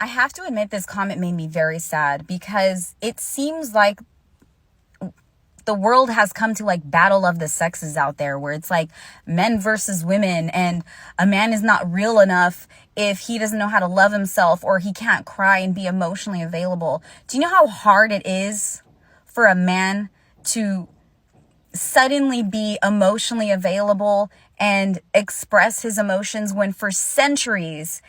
I have to admit this comment made me very sad because it seems like the world has come to like battle of the sexes out there where it's like men versus women, and a man is not real enough if he doesn't know how to love himself or he can't cry and be emotionally available. Do you know how hard it is for a man to suddenly be emotionally available and express his emotions when for centuries,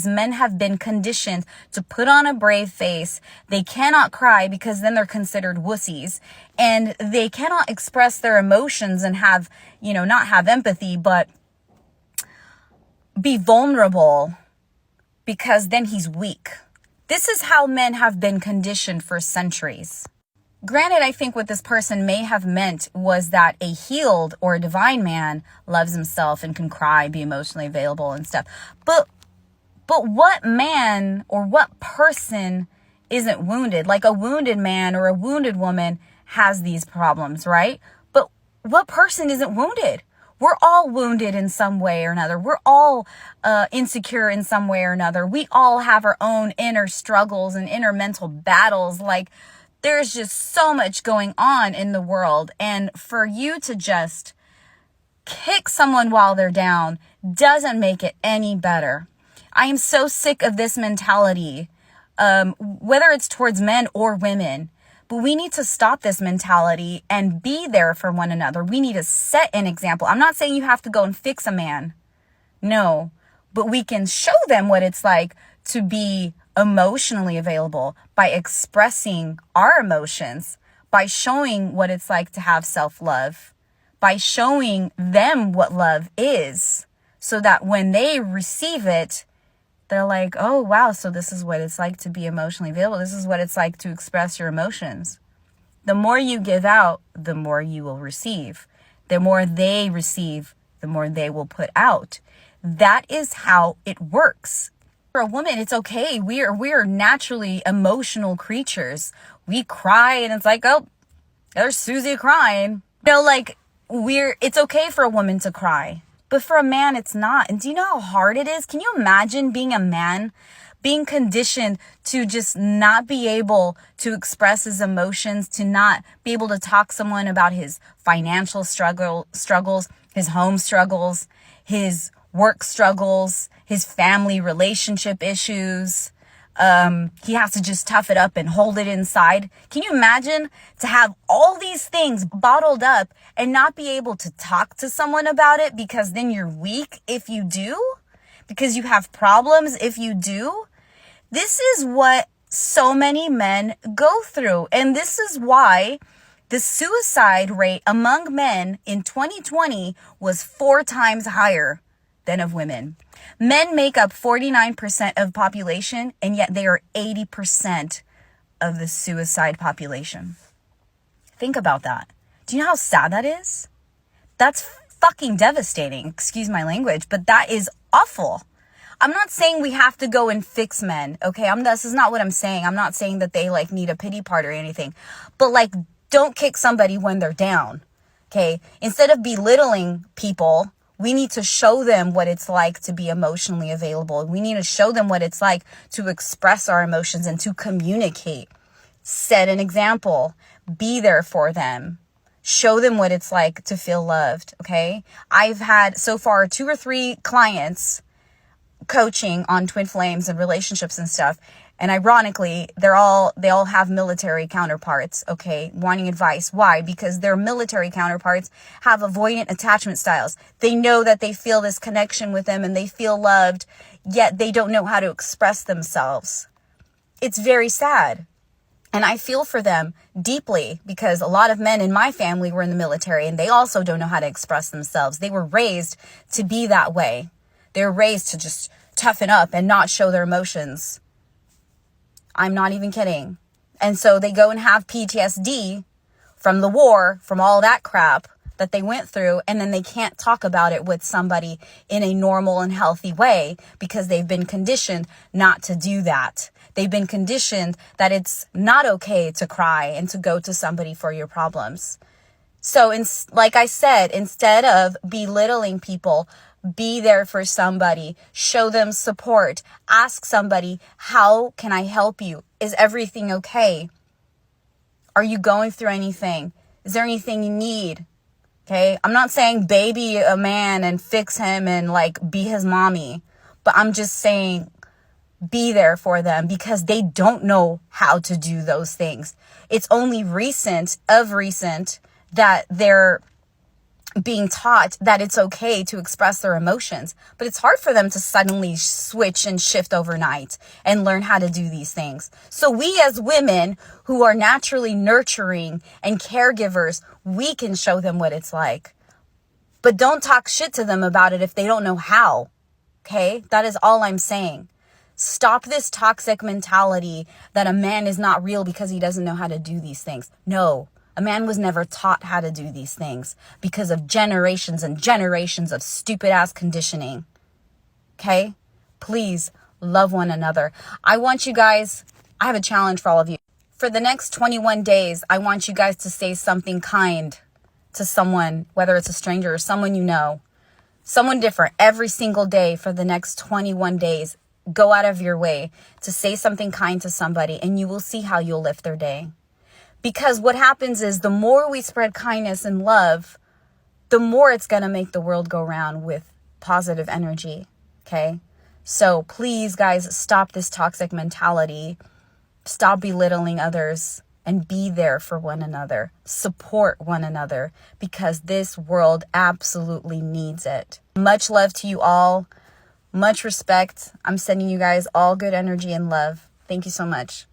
men have been conditioned to put on a brave face? They cannot cry because then they're considered wussies, and they cannot express their emotions and have, not have empathy, but be vulnerable because then he's weak. This is how men have been conditioned for centuries. Granted, I think what this person may have meant was that a healed or a divine man loves himself and can cry, be emotionally available and stuff. But what man or what person isn't wounded? Like a wounded man or a wounded woman has these problems, right? But what person isn't wounded? We're all wounded in some way or another. We're all insecure in some way or another. We all have our own inner struggles and inner mental battles. Like, there's just so much going on in the world. And for you to just kick someone while they're down doesn't make it any better. I am so sick of this mentality, whether it's towards men or women. But we need to stop this mentality and be there for one another. We need to set an example. I'm not saying you have to go and fix a man. No. But we can show them what it's like to be emotionally available by expressing our emotions, by showing what it's like to have self-love, by showing them what love is, so that when they receive it, they're like, oh, wow, so this is what it's like to be emotionally available. This is what it's like to express your emotions. The more you give out, the more you will receive. The more they receive, the more they will put out. That is how it works. For a woman, it's okay. We're naturally emotional creatures. We cry and it's like, oh, there's Susie crying. It's okay for a woman to cry. But for a man, it's not. And do you know how hard it is? Can you imagine being a man, being conditioned to just not be able to express his emotions, to not be able to talk to someone about his financial struggles, his home struggles, his work struggles, his family relationship issues? He has to just tough it up and hold it inside. Can you imagine to have all these things bottled up and not be able to talk to someone about it because then you're weak if you do? Because you have problems if you do? This is what so many men go through. And this is why the suicide rate among men in 2020 was 4 times higher than of women. Men make up 49% of population, and yet they are 80% of the suicide population. Think about that. Do you know how sad that is? That's fucking devastating. Excuse my language, but that is awful. I'm not saying we have to go and fix men, okay? This is not what I'm saying. I'm not saying that they need a pity party or anything. But don't kick somebody when they're down, okay? Instead of belittling people, we need to show them what it's like to be emotionally available. We need to show them what it's like to express our emotions and to communicate. Set an example. Be there for them. Show them what it's like to feel loved, okay? I've had so far 2 or 3 clients coaching on twin flames and relationships and stuff. And ironically, they all have military counterparts, okay, wanting advice. Why? Because their military counterparts have avoidant attachment styles. They know that they feel this connection with them and they feel loved, yet they don't know how to express themselves. It's very sad. And I feel for them deeply because a lot of men in my family were in the military and they also don't know how to express themselves. They were raised to be that way. They were raised to just toughen up and not show their emotions. I'm not even kidding. And so they go and have PTSD from the war, from all that crap that they went through, and then they can't talk about it with somebody in a normal and healthy way because they've been conditioned not to do that. They've been conditioned that it's not okay to cry and to go to somebody for your problems. So, like I said, instead of belittling people, Be there for somebody. Show them support. Ask somebody, how can I help you? Is everything okay? Are you going through anything? Is there anything you need? Okay? I'm not saying baby a man and fix him and like be his mommy. But I'm just saying be there for them because they don't know how to do those things. It's only recent that they're being taught that it's okay to express their emotions, but it's hard for them to suddenly switch and shift overnight and learn how to do these things. So we as women who are naturally nurturing and caregivers, we can show them what it's like, but don't talk shit to them about it if they don't know how. Okay? That is all I'm saying. Stop this toxic mentality that a man is not real because he doesn't know how to do these things. No. A man was never taught how to do these things because of generations and generations of stupid ass conditioning. Okay? Please love one another. I have a challenge for all of you. For the next 21 days, I want you guys to say something kind to someone, whether it's a stranger or someone you know, someone different every single day for the next 21 days. Go out of your way to say something kind to somebody and you will see how you'll lift their day. Because what happens is the more we spread kindness and love, the more it's going to make the world go round with positive energy. Okay? So please, guys, stop this toxic mentality. Stop belittling others and be there for one another. Support one another because this world absolutely needs it. Much love to you all. Much respect. I'm sending you guys all good energy and love. Thank you so much.